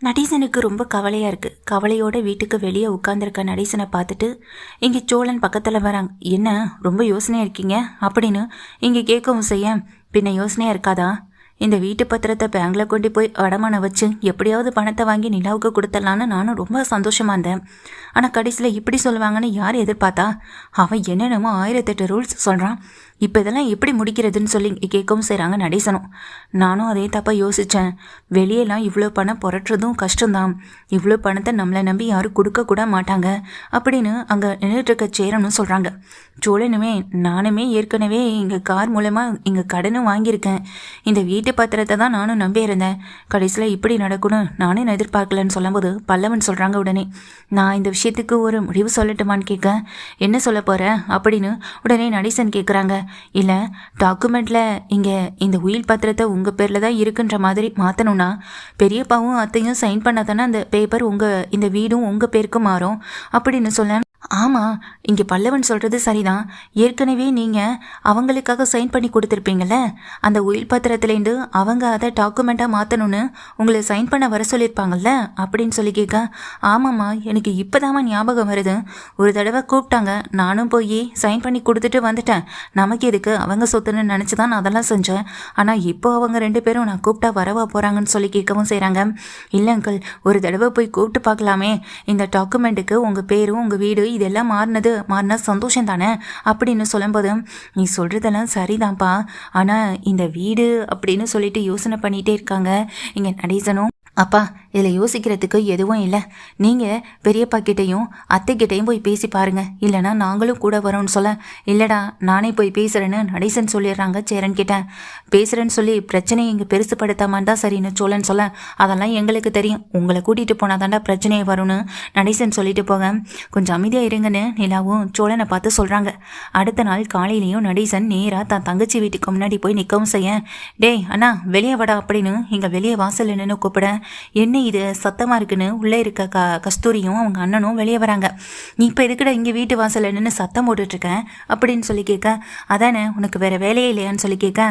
நடேசனுக்கு ரொம்ப கவலையாக இருக்குது. கவலையோட வீட்டுக்கு வெளியே உட்காந்துருக்க நடேசனை பார்த்துட்டு இங்கே சோழன் பக்கத்தில் வராங்க. என்ன ரொம்ப யோசனையாக இருக்கீங்க அப்படின்னு இங்கே கேட்கவும் செய்ய, பின்ன யோசனையாக இருக்காதா? இந்த வீட்டு பத்திரத்தை பேங்கில் கொண்டு போய் அடமானம் வச்சு எப்படியாவது பணத்தை வாங்கி நிலாவுக்கு கொடுத்துடலான்னு நானும் ரொம்ப சந்தோஷமாக இருந்தேன். ஆனால் கடைசியில் இப்படி சொல்லுவாங்கன்னு யார் எதிர்பார்த்தா? அவன் என்னென்னமோ 1008 ரூல்ஸ் சொல்கிறான். இப்போ இதெல்லாம் எப்படி முடிக்கிறதுன்னு சொல்லி கேட்கவும் செய்கிறாங்க நடேசனும். நானும் அதே தப்பாக யோசித்தேன். வெளியெல்லாம் இவ்வளோ பணம் புரட்டுறதும் கஷ்டம்தான். இவ்வளோ பணத்தை நம்மளை நம்பி யாரும் கொடுக்கக்கூட மாட்டாங்க அப்படின்னு அங்கே நின்றுட்டுருக்க சேரனும் சொல்கிறாங்க. சோழனுமே நானுமே ஏற்கனவே இங்கே கார் மூலமாக இங்கே கடனும் வாங்கியிருக்கேன். இந்த வீட்டு பத்திரத்தை தான் நானும் நம்பி இருந்தேன். கடைசியில் இப்படி நடக்கும்னு நானும் எதிர்பார்க்கலன்னு சொல்லும்போது பல்லவன் சொல்கிறாங்க உடனே, நான் இந்த விஷயத்துக்கு ஒரு முடிவு சொல்லட்டுமான்னு கேட்க, என்ன சொல்ல போகிறேன் அப்படின்னு உடனே நடேசன் கேட்குறாங்க. இல்லை, டாக்குமெண்ட்டில் இங்கே இந்த உயில் பத்திரத்தை உங்கள் பேரில் தான் இருக்குன்ற மாதிரி மாற்றணும்னா பெரியப்பாவும் அத்தையும் சைன் பண்ணால் தானே அந்த பேப்பர் இந்த வீடும் உங்கள் பேருக்கு மாறும் அப்படின்னு சொல்ல. ஆமாம், இங்கே பல்லவன் சொல்கிறது சரிதான். ஏற்கனவே நீங்கள் அவங்களுக்காக சைன் பண்ணி கொடுத்துருப்பீங்கள்ல, அந்த உயில் பத்திரத்துலேருந்து அவங்க அதை டாக்குமெண்ட்டாக மாற்றணும்னு உங்களை சைன் பண்ண வர சொல்லியிருப்பாங்கள்ல அப்படின்னு சொல்லி கேட்க, ஆமாம்மா எனக்கு இப்போதாம்மா ஞாபகம் வருது. ஒரு தடவை கூப்பிட்டாங்க, நானும் போய் சைன் பண்ணி கொடுத்துட்டு வந்துட்டேன். நமக்கு எதுக்கு அவங்க சொத்துன்னு நினச்சி தான் நான் அதெல்லாம் செஞ்சேன். ஆனால் இப்போ அவங்க 2 பேரும் நான் கூப்பிட்டா வரவா போகிறாங்கன்னு சொல்லி கேட்கவும் செய்கிறாங்க. இல்லை அங்கிள், ஒரு தடவை போய் கூப்பிட்டு பார்க்கலாமே. இந்த டாக்குமெண்ட்டுக்கு உங்கள் பேரும் உங்கள் வீடு இதெல்லாம் மாறினா சந்தோஷம் தானே அப்படின்னு சொல்லும்போது, நீ சொல்கிறதெல்லாம் சரிதான்ப்பா, ஆனால் இந்த வீடு அப்படின்னு சொல்லிட்டு யோசனை பண்ணிகிட்டே இருக்காங்க இங்கே நடேசனும். அப்பா, இதில் யோசிக்கிறதுக்கு எதுவும் இல்லை. நீங்கள் பெரியப்பா கிட்டேயும் அத்தைக்கிட்டையும் போய் பேசி பாருங்க, இல்லைனா நாங்களும் கூட வரோம்னு சொல்ல. இல்லைடா, நானே போய் பேசுகிறேன்னு நடேசன் சொல்லிடுறாங்க சேரன் கிட்ட. பேசுகிறேன்னு சொல்லி பிரச்சனையை இங்கே பெருசுப்படுத்தாமான் தான் சரின்னு சோழன் சொல்ல, அதெல்லாம் எங்களுக்கு தெரியும், உங்களை கூட்டிகிட்டு போனால் தாண்டா பிரச்சனையை வரும்னு நடேசன் சொல்லிட்டு போக, கொஞ்சம் அமைதியாக இருங்கன்னு நிலாவும் சோழனை பார்த்து சொல்கிறாங்க. அடுத்த நாள் காலையிலையும் நடேசன் நேராக தான் தங்கச்சி வீட்டுக்கு முன்னாடி போய் நிற்கவும் செய்ய, டேய் அண்ணா வெளியே வாடா அப்படின்னு இங்கே வெளியே வாசல் நின்று கூப்பிட, என்ன இது சத்தமாக இருக்குன்னு உள்ளே இருக்க கஸ்தூரியும் அவங்க அண்ணனும் வெளியே வராங்க. நீ இப்போ எதுக்குடா இங்கே வீட்டு வாசல் நின்று சத்தம் போட்டுட்ருக்கேன் அப்படின்னு சொல்லி கேட்க, அதானே உனக்கு வேறு வேலையே இல்லையான்னு சொல்லி கேட்க,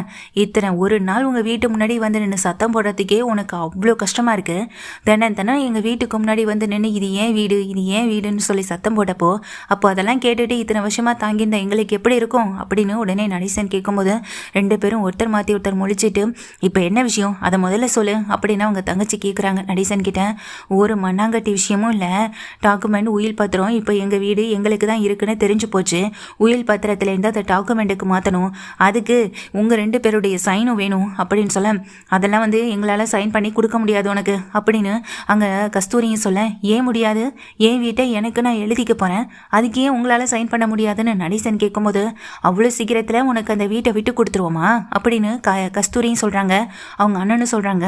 இத்தனை ஒரு நாள் உங்கள் வீட்டு முன்னாடி வந்து நின்று சத்தம் போடுறதுக்கே உனக்கு அவ்வளோ கஷ்டமாக இருக்குது. தினம் எங்கள் வீட்டுக்கு முன்னாடி வந்து நின்று இது ஏன் வீடு இது ஏன் வீடுன்னு சொல்லி சத்தம் போட்டப்போ, அப்போ அதெல்லாம் கேட்டுட்டு இத்தனை வருஷமாக தாங்கியிருந்த எங்களுக்கு எப்படி இருக்கும் அப்படின்னு உடனே நடேசன் கேட்கும்போது 2 பேரும் ஒருத்தர் மாற்றி ஒருத்தர் முடிச்சுட்டு, இப்போ என்ன விஷயம் அதை முதல்ல சொல்லு அப்படின்னு அவங்க தங்கச்சி கேட்குறாங்க நடேசன் கிட்ட. ஒரு மண்ணாங்கட்டி விஷயமும் இல்லை, டாக்குமெண்ட் உயில் பத்திரம் இப்போ எங்கள் வீடு எங்களுக்கு தான் இருக்குன்னு தெரிஞ்சு போச்சு. உயில் பத்திரத்துலேருந்து அதை டாக்குமெண்ட்டுக்கு மாற்றணும், அதுக்கு உங்கள் 2 பேருடைய சைனும் வேணும் அப்படின்னு சொல்ல, அதெல்லாம் எங்களால் சைன் பண்ணி கொடுக்க முடியாது உனக்கு அப்படின்னு அங்கே கஸ்தூரியும் சொல்ல, ஏன் முடியாது? என் வீட்டை எனக்கு நான் எழுதிக்க போகிறேன், அதுக்கு ஏன் உங்களால் சைன் பண்ண முடியாதுன்னு நடேசன் கேட்கும்போது, அவ்வளோ சீக்கிரத்தில் உனக்கு அந்த வீட்டை விட்டு கொடுத்துருவோமா அப்படின்னு கஸ்தூரியும் சொல்கிறாங்க. அவங்க அண்ணனும் சொல்கிறாங்க,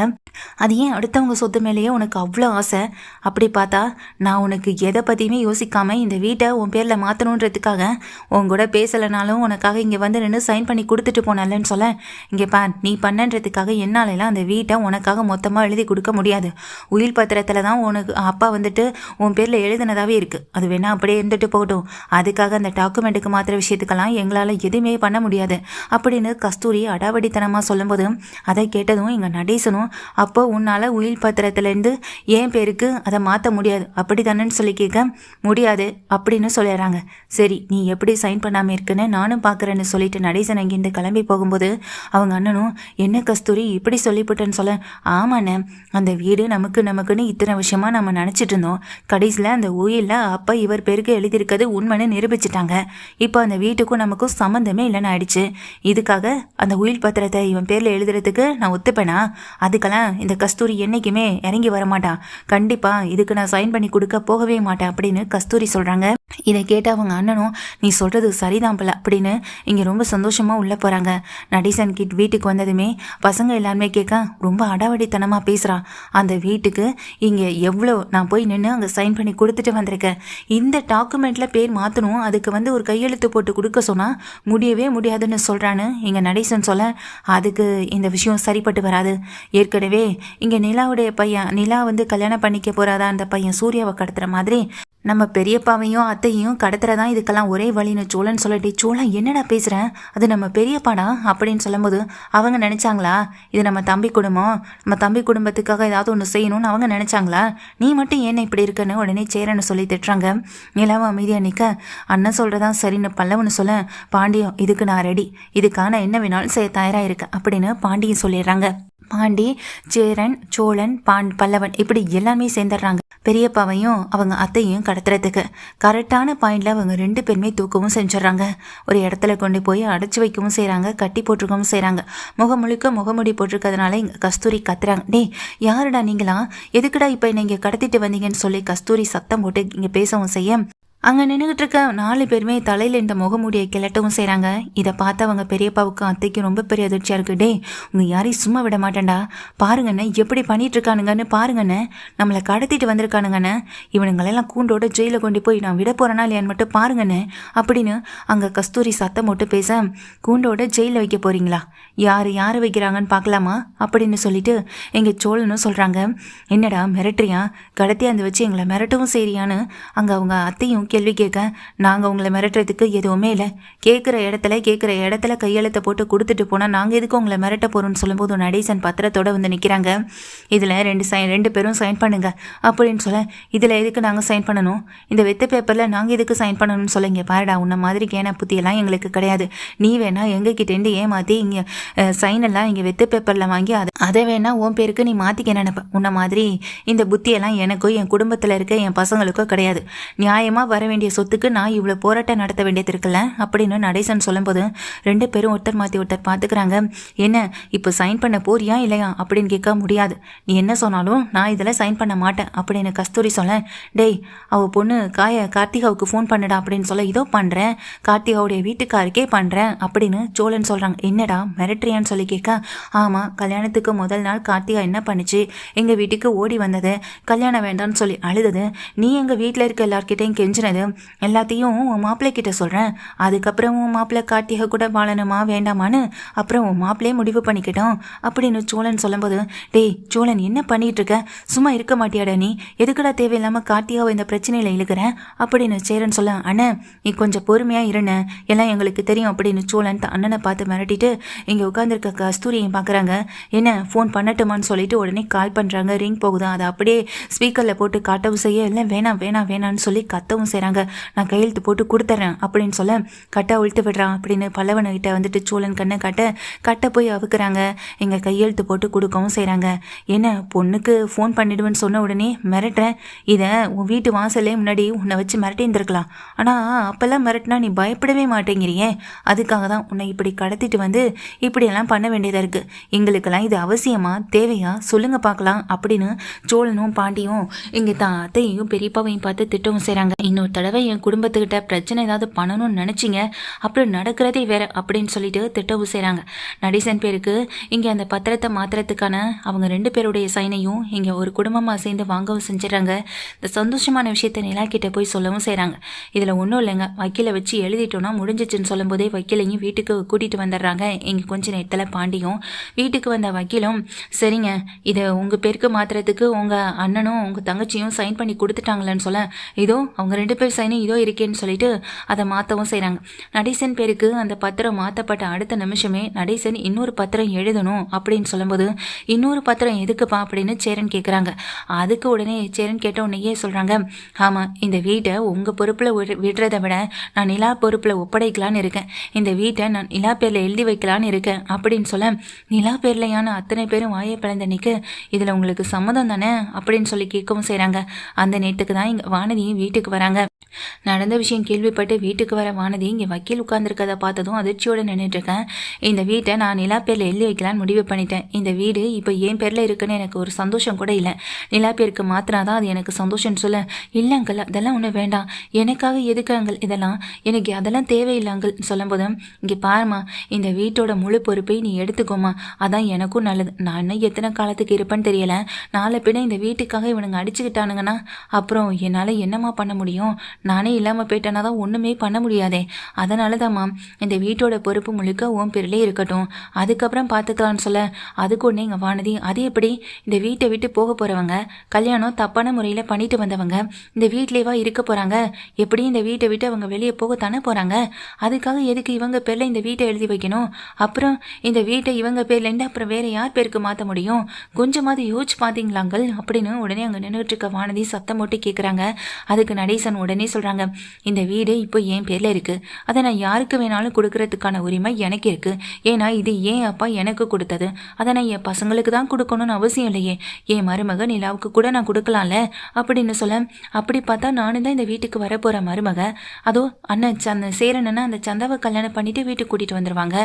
அது ஏன் அடுத்தவங்க சொத்து மேலேயே உனக்கு அவ்வளோ ஆசை? அப்படி பார்த்தா நான் உனக்கு எதை பற்றியுமே யோசிக்காமல் இந்த வீட்டை உன் பேரில் மாற்றணுன்றதுக்காக உன் கூட பேசலைனாலும் உனக்காக இங்கே வந்து நின்று சைன் பண்ணி கொடுத்துட்டு போனலன்னு சொல்ல, இங்கே நீ பண்ணன்றதுக்காக என்னாலலாம் அந்த வீட்டை உனக்காக மொத்தமாக எழுதி கொடுக்க முடியாது. உயில் பத்திரத்தில் தான் உனக்கு அப்பா உன் பேரில் எழுதினதாகவே இருக்குது, அது வேணால் அப்படியே இருந்துட்டு போகட்டும், அதுக்காக அந்த டாக்குமெண்ட்டுக்கு மாத்திர விஷயத்துக்கெல்லாம் எங்களால் எதுவுமே பண்ண முடியாது அப்படின்னு கஸ்தூரி அடாவடித்தனமாக சொல்லும்போது, அதை கேட்டதும் இங்கே நடேசனும், அப்போ உன்னால் உயில் பத்திரத்துலேருந்து என் பேருக்கு அதை மாற்ற முடியாது அப்படி தானேன்னு சொல்லி கேட்க, முடியாது அப்படின்னு சொல்லிடுறாங்க. சரி, நீ எப்படி சைன் பண்ணாமல் இருக்குன்னு நானும் பார்க்குறேன்னு சொல்லிட்டு நடேசன் அங்கேருந்து கிளம்பி போகும்போது அவங்க அண்ணனும், என்ன கஸ்தூரி இப்படி சொல்லிவிட்டேன்னு சொல்ல, ஆமாண்ணே, அந்த வீடு நமக்குன்னு இத்தனை விஷயமாக நம்ம நினச்சிட்டு இருந்தோம். கடைசியில் அந்த உயிலில் அப்பா இவர் பேருக்கு எழுதியிருக்கிறது உண்மைன்னு நிரூபிச்சிட்டாங்க. இப்போ அந்த வீட்டுக்கும் நமக்கும் சம்மந்தமே இல்லைன்னு ஆயிடுச்சு. இதுக்காக அந்த உயில் பத்திரத்தை இவன் பேரில் எழுதுறதுக்கு நான் ஒத்துப்பேனா? அதுக்கெல்லாம் இந்த கஸ்தூரி என்றைக்குமே இறங்கி வரமாட்டான். கண்டிப்பாக இதுக்கு நான் சைன் பண்ணி கொடுக்க போகவே மாட்டேன் அப்படின்னு கஸ்தூரி சொல்கிறாங்க. இதை கேட்ட அவங்க அண்ணனும், நீ சொல்கிறது சரிதான் போல அப்படின்னு இங்கே ரொம்ப சந்தோஷமாக உள்ளே போகிறாங்க. நடேசன் வீட்டுக்கு வந்ததுமே பசங்க எல்லாருமே கேட்க, ரொம்ப அடாவடித்தனமாக பேசுகிறான். அந்த வீட்டுக்கு இங்கே எவ்வளோ நான் போய் நின்று அங்கே சைன் பண்ணி கொடுத்துட்டு வந்திருக்கேன். இந்த டாக்குமெண்ட்டில் பேர் மாற்றணும், அதுக்கு ஒரு கையெழுத்து போட்டு கொடுக்க சொன்னால் முடியவே முடியாதுன்னு சொல்கிறான்னு இங்கே நடேசன் சொல்ல, அதுக்கு இந்த விஷயம் சரிப்பட்டு வராது. ஏற்கனவே இங்கே நிலாவுடைய பையன் நிலா கல்யாணம் பண்ணிக்க போகிறாதா அந்த பையன் சூர்யாவை கடத்துகிற மாதிரி நம்ம பெரியப்பாவையும் அத்தையும் கடத்துறதா இதுக்கெல்லாம் ஒரே வழின்னு சோழன் சொல்லட்டி, சோழன் என்னடா பேசுகிறேன், அது நம்ம பெரியப்பாடா அப்படின்னு சொல்லும்போது அவங்க நினச்சாங்களா இது நம்ம தம்பி குடும்பம், நம்ம தம்பி குடும்பத்துக்காக ஏதாவது ஒன்று செய்யணும்னு அவங்க நினச்சாங்களா, நீ மட்டும் ஏன்னா இப்படி இருக்குன்னு உடனே சேரன்னு சொல்லி திட்டுறாங்க. நிலவும் அமைதியாக நிற்க, அண்ணன் சொல்கிறதா சரின்னு பல்லவன்னு சொல்ல, பாண்டியம் இதுக்கு நான் ரெடி, இதுக்கான என்ன வேணாலும் செய்ய தயாராக இருக்கேன் அப்படின்னு பாண்டியன் சொல்லிடுறாங்க. பாண்டி, சேரன், சோழன், பல்லவன் இப்படி எல்லாமே சேர்ந்துடுறாங்க பெரியப்பாவையும் அவங்க அத்தையும் கடத்துறதுக்கு. கரெக்டான பாயிண்டில் அவங்க 2 பேருமே தூக்கவும் செஞ்சிடறாங்க. ஒரு இடத்துல கொண்டு போய் அடைச்சி வைக்கவும் செய்கிறாங்க, கட்டி போட்டிருக்கவும் செய்கிறாங்க. முகம் முழுக்க முகமுடி போட்டிருக்கிறதுனால இங்கே கஸ்தூரி கத்துறாங்க. டே யாருடா நீங்களா, எதுக்குடா இப்போ நீங்கள் கடத்திட்டு வந்தீங்கன்னு சொல்லி கஸ்தூரி சத்தம் போட்டு இங்கே பேசவும் செய்ய, அங்கே நின்றுகிட்டு இருக்க 4 பேருமே தலையில் இந்த முகமூடியை கிளட்டவும் செய்கிறாங்க. இதை பார்த்து அவங்க பெரியப்பாவுக்கும் அத்தைக்கும் ரொம்ப பெரிய அதிர்ச்சியாக இருக்குது. டே உங்கள் யாரையும் சும்மா விட மாட்டேன்டா, பாருங்கண்ணே எப்படி பண்ணிட்டு இருக்கானுங்கன்னு பாருங்கண்ணே, நம்மளை கடத்திட்டு வந்திருக்கானுங்கண்ணே, இவனுங்களெல்லாம் கூண்டோட ஜெயிலில் கொண்டு போய் நான் விட போகிறேன்னா இல்லையான்னு மட்டும் பாருங்கண்ணே அப்படின்னு அங்கே கஸ்தூரி சத்தம் போட்டு பேச, கூண்டோட ஜெயிலில் வைக்க போகிறீங்களா, யார் வைக்கிறாங்கன்னு பார்க்கலாமா அப்படின்னு சொல்லிட்டு எங்கள் சோழனும் சொல்கிறாங்க. என்னடா மிரட்டுறியா, கடத்தி அந்த வச்சு எங்களை மிரட்டவும் சரியான்னு அங்கே அவங்க அத்தையும் கேள்வி கேட்க, நாங்கள் உங்களை மிரட்டுறதுக்கு எதுவுமே இல்லை, கேட்குற இடத்துல கையெழுத்தை போட்டு கொடுத்துட்டு போனால் நாங்கள் எதுக்கு உங்களை மிரட்ட போகிறோம்னு சொல்லும்போது நடேசன் பத்திரத்தோடு வந்து நிற்கிறாங்க. இதில் 2 பேரும் சைன் பண்ணுங்க அப்படின்னு சொல்ல, இதில் எதுக்கு நாங்கள் சைன் பண்ணணும், இந்த வெத்த பேப்பரில் நாங்கள் எதுக்கு சைன் பண்ணணும்னு சொல்ல, இங்கே பாருடா உன்ன மாதிரி கேன புத்தியெல்லாம் எங்களுக்கு கிடையாது, நீ வேணா எங்ககிட்டேருந்து ஏமாற்றி இங்கே சைன் எல்லாம் இங்கே வெத்த பேப்பரில் வாங்கி அதை வேணா உன் பேருக்கு நீ மாற்றிக்க நினைப்ப, உன்ன மாதிரி இந்த புத்தியெல்லாம் எனக்கோ என் குடும்பத்தில் இருக்க என் பசங்களுக்கோ கிடையாது, நியாயமாக வர வேண்டிய சொத்துக்கு நான் இவ்வளோ போராட்டம் நடத்த வேண்டியது இருக்குல்ல அப்படின்னு நடேசன் சொல்லும்போது 2 பேரும் ஒருத்தர் மாற்றி ஒருத்தர் பார்த்துக்கிறாங்க. என்ன இப்போ சைன் பண்ண போறியா இல்லையா அப்படின்னு கேட்க, முடியாது, நீ என்ன சொன்னாலும் நான் இதில் சைன் பண்ண மாட்டேன் அப்படின்னு கஸ்தூரி சொல்ல, டேய் அவள் பொண்ணு கார்த்திகாவுக்கு ஃபோன் பண்ணுடா அப்படின்னு சொல்ல, இதோ பண்ணுறேன், கார்த்திகாவுடைய வீட்டுக்காருக்கே பண்ணுறேன் அப்படின்னு சோழன் சொல்கிறாங்க. என்னடா மிரட்டுறியான்னு சொல்லி கேட்க, ஆமாம் கல்யாணத்துக்கு முதல் நாள் கார்த்திகா என்ன பண்ணிச்சு, எங்கள் வீட்டுக்கு ஓடி வந்தது, கல்யாணம் வேண்டாம்னு சொல்லி அழுதது, நீ எங்கள் வீட்டில் இருக்க எல்லார்கிட்டையும் கெஞ்சினது எல்லாத்தையும் உன் மாப்பிள்ளை கிட்ட சொல்கிறேன், அதுக்கப்புறம் உன் மாப்பிள்ளை கார்த்திகை கூட வாழணுமா வேண்டாமான்னு அப்புறம் உன் மாப்பிள்ளையே முடிவு பண்ணிக்கிட்டோம் அப்படின்னு சோழன் சொல்லும்போது, டேய் சோழன் என்ன பண்ணிட்டு இருக்க, சும்மா இருக்க மாட்டியாடா நீ, எதுக்கடா தேவையில்லாமல் கார்த்திகாவை இந்த பிரச்சனையில் இழுக்கிறேன் அப்படின்னு சேரன் சொல்ல, அண்ணன் நீ கொஞ்சம் பொறுமையாக இருண்ண, எல்லாம் எங்களுக்கு தெரியும் அப்படின்னு சோழன் அண்ணனை பார்த்து மிரட்டிட்டு இங்கே உட்காந்துருக்க கஸ்தூரியையும் பார்க்குறாங்க. என்ன ஃபோன் பண்ணட்டுமான்னு சொல்லிட்டு உடனே கால் பண்ணுறாங்க, ரிங் போகுது, அதை அப்படியே ஸ்பீக்கரில் போட்டு காட்டவும் செய்ய, இல்லை வேணான்னு சொல்லி கத்தவும் செய்கிறாங்க. நான் கையெழுத்து போட்டு கொடுத்துட்றேன் அப்படின்னு சொல்ல, கட்டை உழுத்து விடுறான் அப்படின்னு பல்லவன்கிட்ட வந்துட்டு சோழன் கண்ணை கட்டை போய் அவுக்குறாங்க. எங்கள் கையெழுத்து போட்டு கொடுக்கவும் செய்கிறாங்க. என்ன பொண்ணுக்கு ஃபோன் பண்ணிடுவேன்னு சொன்ன உடனே மிரட்டுறேன், இதை உன் வீட்டு வாசலே முன்னாடி உன்னை வச்சு மிரட்டி இருந்திருக்கலாம், ஆனால் அப்போல்லாம் மிரட்டினா நீ பயப்படவே மாட்டேங்கிறியே, அதுக்காக தான் உன்னை இப்படி கடத்திட்டு வந்து இப்படியெல்லாம் பண்ண வேண்டியதாக இருக்குது, எங்களுக்கெல்லாம் இது அவசியமா தேவையா சொல்லுங்க பார்க்கலாம் அப்படின்னு சோழனும் பாண்டியும் இங்கே தான் அத்தையும் பெரியப்பாவையும் பார்த்து திட்டவும் செய்கிறாங்க. இன்னொரு தடவை என் குடும்பத்துக்கிட்ட பிரச்சனை ஏதாவது பண்ணணும்னு நினச்சிங்க அப்புறம் நடக்கிறதே வேற அப்படின்னு சொல்லிட்டு திட்டவும் செய்கிறாங்க. நடேசன் பேருக்கு இங்கே அந்த பத்திரத்தை மாத்திரத்துக்கான அவங்க 2 பேருடைய சைனையும் இங்கே ஒரு குடும்பமாக சேர்ந்து வாங்கவும் செஞ்சிடறாங்க. இந்த சந்தோஷமான விஷயத்தை நிலா கிட்ட போய் சொல்லவும் செய்கிறாங்க. இதில் ஒன்றும் இல்லைங்க, வக்கீலை வச்சு எழுதிட்டோன்னா முடிஞ்சிச்சுன்னு சொல்லும் போதே வக்கீலையும் வீட்டுக்கு கூட்டிகிட்டு வந்துடுறாங்க. இங்கே கொஞ்ச நேரத்தில் பாண்டியும் வீட்டுக்கு வந்த வக்கீலும், சரிங்க இதை உங்கள் பேருக்கு மாத்திரத்துக்கு உங்கள் அண்ணனும் உங்கள் தங்கச்சியும் சைன் பண்ணி கொடுத்துட்டாங்களேன்னு சொல்ல, இதோ அவங்க 2 பேர் சைனும் இதோ இருக்கேன்னு சொல்லிட்டு அதை மாற்றவும் செய்கிறாங்க. நடேசன் பேருக்கு அந்த பத்திரம் மாற்றப்பட்ட அடுத்த நிமிஷமே நடேசன் இன்னொரு பத்திரம் எழுதணும் அப்படின்னு சொல்லும்போது, இன்னொரு பத்திரம் எதுக்குப்பா அப்படின்னு சேரன் கேட்குறாங்க. அதுக்கு உடனே சேரன் கேட்ட உடனேயே சொல்கிறாங்க, ஆமாம் இந்த வீட்டை உங்கள் பொறுப்பில் விடுறதை விட நான் நிலா பொறுப்பில் ஒப்படைக்கலான்னு இருக்கேன், இந்த வீட்டை நான் நிலா பேரில் எழுதி வைக்கலான்னு இருக்கேன் அப்படின்னு சொல்ல, நிலா பேர்லையான அத்தனை பேரும் வாயை பிளந்த நிற்கு, இதில் உங்களுக்கு சம்மதம் தானே அப்படின்னு சொல்லி கேட்கவும் செய்கிறாங்க. அந்த நேரத்துக்கு தான் இங்கே வானதியும் வீட்டுக்கு வராங்க. நடந்த விஷயம் கேள்விப்பட்டு வீட்டுக்கு வர வானதி இங்கே வக்கீல் உட்கார்ந்துருக்கதை பார்த்ததும் அதிர்ச்சியோடு நின்றுட்டுருக்கேன். இந்த வீட்டை நான் நிலா பேரில் எழுதி வைக்கலான்னு முடிவு பண்ணிட்டேன். இந்த வீடு இப்போ என் பேரில் இருக்குன்னு எனக்கு ஒரு சந்தோஷம் கூட இல்லை, நிலா பேருக்கு மாத்தினா தான் அது எனக்கு சந்தோஷம்னு சொல்ல, இல்லை அங்கிள் அதெல்லாம் ஒன்றும் வேண்டாம், எனக்காக எதுக்கு அங்கிள் இதெல்லாம், எனக்கு அதெல்லாம் தேவையில்லை அங்கிள் சொல்லும்போது, இங்கே பாருமா இந்த வீட்டோட முழு பொறுப்பை நீ எடுத்துக்கோமா, அதான் எனக்கும் நல்லது, நான் இன்னும் எத்தனை காலத்துக்கு இருப்பேன்னு தெரியல, நாளை பின்ன இந்த வீட்டுக்காக இவனுங்க அடிச்சுக்கிட்டானுங்கன்னா அப்புறம் என்னால் என்னம்மா பண்ண முடியும், நானே இல்லாமல் போயிட்டேன்னா தான் ஒன்றுமே பண்ண முடியாதே. அதனால தான்மா இந்த வீட்டோட பொறுப்பு முழுக்க உன் பேர்லேயே இருக்கட்டும், அதுக்கப்புறம் பார்த்துக்கலான்னு சொல்ல, அதுக்கு ஒன்று எங்கள் வானதி, அது எப்படி இந்த வீட்டை விட்டு போக போகிறவங்க, கல்யாணம் தப்பான முறையில் பண்ணிட்டு வந்தவங்க இந்த வீட்லேவா இருக்க போகிறாங்க? எப்படி இந்த வீட்டை விட்டு அவங்க வெளியே போகத்தானே போகிறாங்க? அதுக்காக எதுக்கு இவங்க பேரில் இந்த வீட்டை எழுதி வைக்கணும்? அப்புறம் இந்த வீட்டை இவங்க பேர்லேருந்து அப்புறம் வேறு யார் பேருக்கு மாற்ற முடியும்? கொஞ்சமாவது யோசிச்சு பார்த்தீங்களாங்கள் அப்படின்னு உடனே அங்கே நின்றுட்டு இருக்க வானதி சத்தம் போட்டு கேட்குறாங்க. அதுக்கு நடேசன் உடனே சொல்கிறாங்க, இந்த வீடு இப்போ என் பேரில் இருக்குது, அதை நான் யாருக்கு வேணாலும் கொடுக்கறதுக்கான உரிமை எனக்கு இருக்குது. ஏன்னா இது ஏன் அப்பா எனக்கு கொடுத்தது, அதை நான் என் பசங்களுக்கு தான் கொடுக்கணும்னு அவசியம் இல்லையே. என் மருமக நிலாவுக்கு கூட நான் கொடுக்கலாம்ல அப்படின்னு சொல்ல, அப்படி பார்த்தா நானும் தான் இந்த வீட்டுக்கு வரப்போகிற மருமக, அதோ அண்ணன் சேரனன்னா அந்த சந்தாவை கல்யாணம் பண்ணிட்டு வீட்டுக்கு கூட்டிகிட்டு வந்துடுவாங்க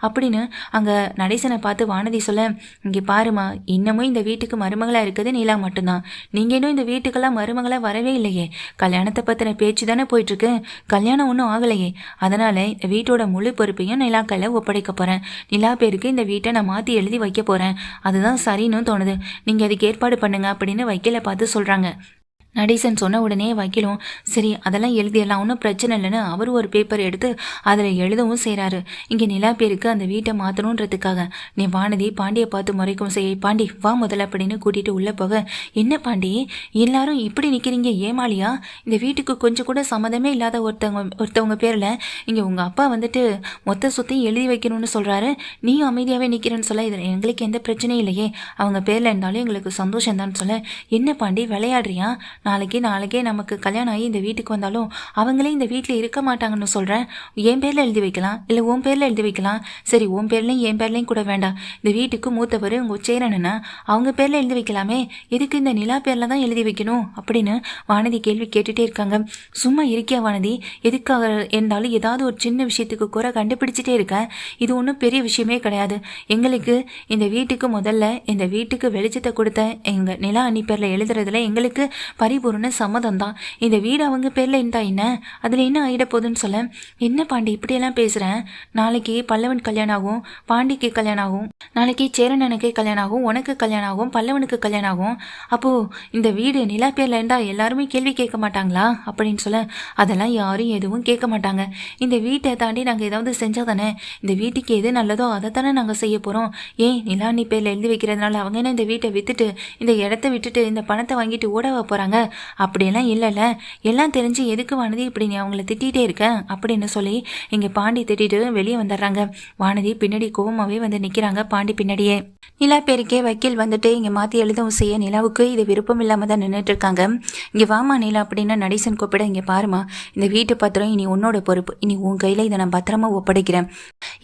அப்படின்னு அங்கே நடேசனை பார்த்து வானதி சொல்ல, இங்கே பாருமா, இன்னமும் இந்த வீட்டுக்கு மருமகளாக இருக்குது நிலா மட்டும்தான். நீங்கள் இன்னும் இந்த வீட்டுக்கெல்லாம் மருமகளாக வரவே இல்லையே. கல்யாணத்தை பற்றின பேச்சு தானே போயிட்டுருக்கு, கல்யாணம் ஒன்றும் ஆகலையே. அதனால் இந்த வீட்டோட முழு பொறுப்பையும் நிலா கையில் ஒப்படைக்க போகிறேன். நிலா பேருக்கு இந்த வீட்டை நான் மாற்றி எழுதி வைக்க போகிறேன். அதுதான் சரின்னு தோணுது. நீங்கள் அதுக்கு ஏற்பாடு பண்ணுங்க அப்படின்னு வக்கீலை பார்த்து சொல்கிறாங்க. நடேசன் சொன்ன உடனே வக்கீலும் சரி அதெல்லாம் எழுதிடலாம், ஒன்றும் பிரச்சனை இல்லைன்னு அவர் ஒரு பேப்பர் எடுத்து அதில் எழுதவும் செய்கிறாரு. இங்கே நிலா பேருக்கு அந்த வீட்டை மாற்றணுன்றதுக்காக நீ வானதி பாண்டியை பார்த்து முறைக்கும் செய்ய, பாண்டி வா முதல்ல அப்படின்னு கூட்டிகிட்டு உள்ளே போக, என்ன பாண்டி எல்லாரும் இப்படி நிற்கிறீங்க, ஏமாளியா? இந்த வீட்டுக்கு கொஞ்சம் கூட சம்மதமே இல்லாத ஒருத்தவங்க பேரில் இங்கே உங்கள் அப்பா வந்துட்டு மொத்த சொத்தையும் எழுதி வைக்கணும்னு சொல்கிறாரு, நீயும் அமைதியாகவே நிற்கிறேன்னு சொல்ல, இதில் எங்களுக்கு எந்த பிரச்சனையும் இல்லையே, அவங்க பேரில் இருந்தாலும் எங்களுக்கு சந்தோஷம்தான் சொல்ல, என்ன பாண்டி விளையாடுறியா? நாளைக்கே நமக்கு கல்யாணம் ஆகி இந்த வீட்டுக்கு வந்தாலும் அவங்களே இந்த வீட்டில் இருக்க மாட்டாங்கன்னு சொல்கிறேன். என் பேரில் எழுதி வைக்கலாம், இல்லை உன் பேரில் எழுதி வைக்கலாம். சரி உன் பேர்லையும் என் பேர்லையும் கூட வேண்டாம், இந்த வீட்டுக்கு மூத்தவர் உங்கள் சேரனுன்னா அவங்க பேரில் எழுதி வைக்கலாமே, எதுக்கு இந்த நிலா பேரில் தான் எழுதி வைக்கணும் அப்படின்னு வானதி கேள்வி கேட்டுகிட்டே இருக்காங்க. சும்மா இருக்கியா வானதி, எதுக்காக இருந்தாலும் ஏதாவது ஒரு சின்ன விஷயத்துக்கு குறை கண்டுபிடிச்சிட்டே இருக்கேன். இது ஒன்றும் பெரிய விஷயமே கிடையாது. எங்களுக்கு இந்த வீட்டுக்கு முதல்ல இந்த வீட்டுக்கு வெளிச்சத்தை கொடுத்த எங்கள் நிலா அண்ணி பேரில் எழுதுறதுல எங்களுக்கு பரிபூர்ண சம்மதம் தான். இந்த வீடு அவங்க பேரில் இருந்தா என்ன, அதில் என்ன ஆகிட போகுதுன்னு சொல்ல, என்ன பாண்டி இப்படியெல்லாம் பேசுகிறேன், நாளைக்கு பல்லவன் கல்யாணம் ஆகும், பாண்டிக்கு கல்யாணம் ஆகும், நாளைக்கு சேரனனுக்கு கல்யாணம் ஆகும், உனக்கு கல்யாணம் ஆகும், பல்லவனுக்கு கல்யாணம் ஆகும். அப்போது இந்த வீடு நிலா பேரில் இருந்தால் எல்லாருமே கேள்வி கேட்க மாட்டாங்களா அப்படின்னு சொல்ல, அதெல்லாம் யாரும் எதுவும் கேட்க மாட்டாங்க. இந்த வீட்டை தாண்டி நாங்கள் ஏதாவது செஞ்சால் தானே இந்த வீட்டுக்கு எது நல்லதோ அதை தானே நாங்கள் செய்ய போகிறோம். ஏன் நிலானி பேரில் எழுதி வைக்கிறதுனால அவங்க என்ன இந்த வீட்டை விற்றுட்டு இந்த இடத்த விட்டுட்டு இந்த பணத்தை வாங்கிட்டு ஓடவா போகிறாங்க? அப்படியெல்லாம் இல்லைல்ல, எல்லாம் தெரிஞ்சு எதுக்கு வானதி இப்படி நீ அவங்கள திட்டிகிட்டே இருக்க அப்படின்னு சொல்லி இங்கே பாண்டி திட்டிட்டு வெளியே வந்துடுறாங்க. வானதி பின்னாடி கோவமாகவே வந்து நிற்கிறாங்க பாண்டி பின்னாடியே. நிலா பேருக்கே வக்கீல் வந்துட்டு இங்கே மாற்றி எழுதவும் செய்ய நிலாவுக்கு இது விருப்பம் இல்லாமல் தான் நின்றுட்டு இருக்காங்க. இங்கே வாமா நிலா அப்படின்னு நடேசன் கூப்பிட, இங்கே பாருமா, இந்த வீட்டு பத்திரம் இனி உன்னோட பொறுப்பு, இனி உன் கையில் இதை நான் பத்திரமா ஒப்படைக்கிறேன்.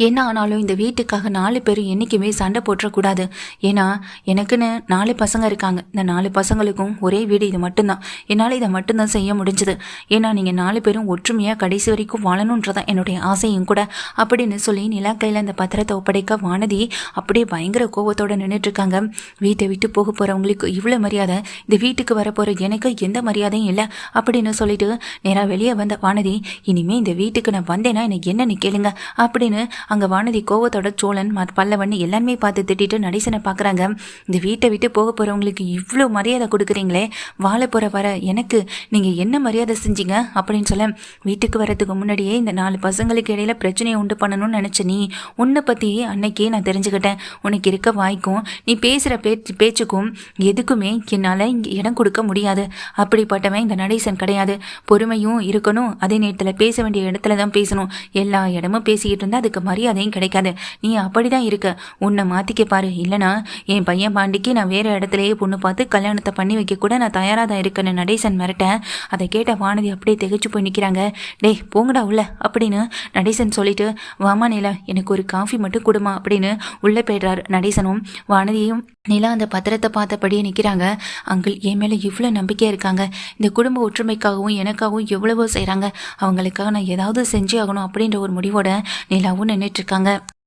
என்ன ஆனாலும் இந்த வீட்டுக்காக 4 பேர் என்றைக்குமே சண்டை போட்டுறக்கூடாது. ஏன்னா எனக்குன்னு 4 பசங்க இருக்காங்க, இந்த 4 பசங்களுக்கும் ஒரே வீடு இது மட்டும்தான், என்னால் இதை மட்டும்தான் செய்ய முடிஞ்சது. ஏன்னா நீங்கள் 4 பேரும் ஒற்றுமையாக கடைசி வரைக்கும் வாழணுன்றதான் என்னுடைய ஆசையும் கூட அப்படின்னு சொல்லி நிலா கையில் அந்த பத்திரத்தை ஒப்படைக்க வானதி அப்படியே பயங்கர கோவத்தோட நின்றுட்டு இருக்காங்க. வீட்டை விட்டு போக போகிறவங்களுக்கு இவ்வளோ மரியாதை, இந்த வீட்டுக்கு வரப்போகிற எனக்கு எந்த மரியாதையும் இல்லை அப்படின்னு சொல்லிட்டு நேராக வெளியே வந்த வானதி, இனிமேல் இந்த வீட்டுக்கு நான் வந்தேன்னா எனக்கு என்னன்னு கேளுங்க அப்படின்னு அங்கே வானதி கோவத்தோட சோழன் பல்லவன் எல்லாருமே பார்த்து திட்டிட்டு நடேசனை பார்க்குறாங்க. இந்த வீட்டை விட்டு போக போகிறவங்களுக்கு இவ்வளோ மரியாதை கொடுக்குறீங்களே, வாழ போகிற வர எனக்கு நீங்கள் என்ன மரியாதை செஞ்சீங்க அப்படின்னு சொல்ல, வீட்டுக்கு வரதுக்கு முன்னாடியே இந்த 4 பசங்களுக்கு இடையில பிரச்சனையை உண்டு பண்ணணும்னு நினச்ச நீ உன்னை பற்றி அன்னைக்கே நான் தெரிஞ்சுக்கிட்டேன். உனக்கு இருக்க வாய்க்கும் நீ பேசுகிற பேச்சுக்கும் எதுக்குமே என்னால் இங்கே இடம் கொடுக்க முடியாது. அப்படிப்பட்டவன் இந்த நடேசன் கிடையாது. பொறுமையும் இருக்கணும், அதே நேரத்தில் பேச வேண்டிய இடத்துல தான் பேசணும். எல்லா இடமும் பேசிக்கிட்டு இருந்தால் அதுக்கு மரியாதையும் கிடைக்காது. நீ அப்படி தான் இருக்க, உன்னை மாற்றிக்க பாரு, இல்லைனா என் பையன் பாண்டிக்கு நான் வேறு இடத்துலையே பொண்ணு பார்த்து கல்யாணத்தை பண்ணி வைக்க கூட நான் தயாராக தான் இருக்கேன்னு நடேசன் மிரட்டேன். அதை கேட்ட வானதி அப்படியே திகைச்சு போய் நிற்கிறாங்க. டேய் போங்கடா உள்ள அப்படின்னு நடேசன் சொல்லிட்டு, வாமா நிலா எனக்கு ஒரு காஃபி மட்டும் கொடுமா அப்படின்னு உள்ளே போய்ட்றாரு நடேசனும். வானதியும் நிலா அந்த பத்திரத்தை பார்த்தபடியே நிற்கிறாங்க. அங்கிள் என் மேலே இவ்வளோ நம்பிக்கையாக இருக்காங்க, இந்த குடும்ப ஒற்றுமைக்காகவும் எனக்காகவும் எவ்வளவோ செய்கிறாங்க, அவங்களுக்காக நான் ஏதாவது செஞ்சே ஆகணும் அப்படின்ற ஒரு முடிவோட நிலாவும் நின்றுட்டுருக்காங்க.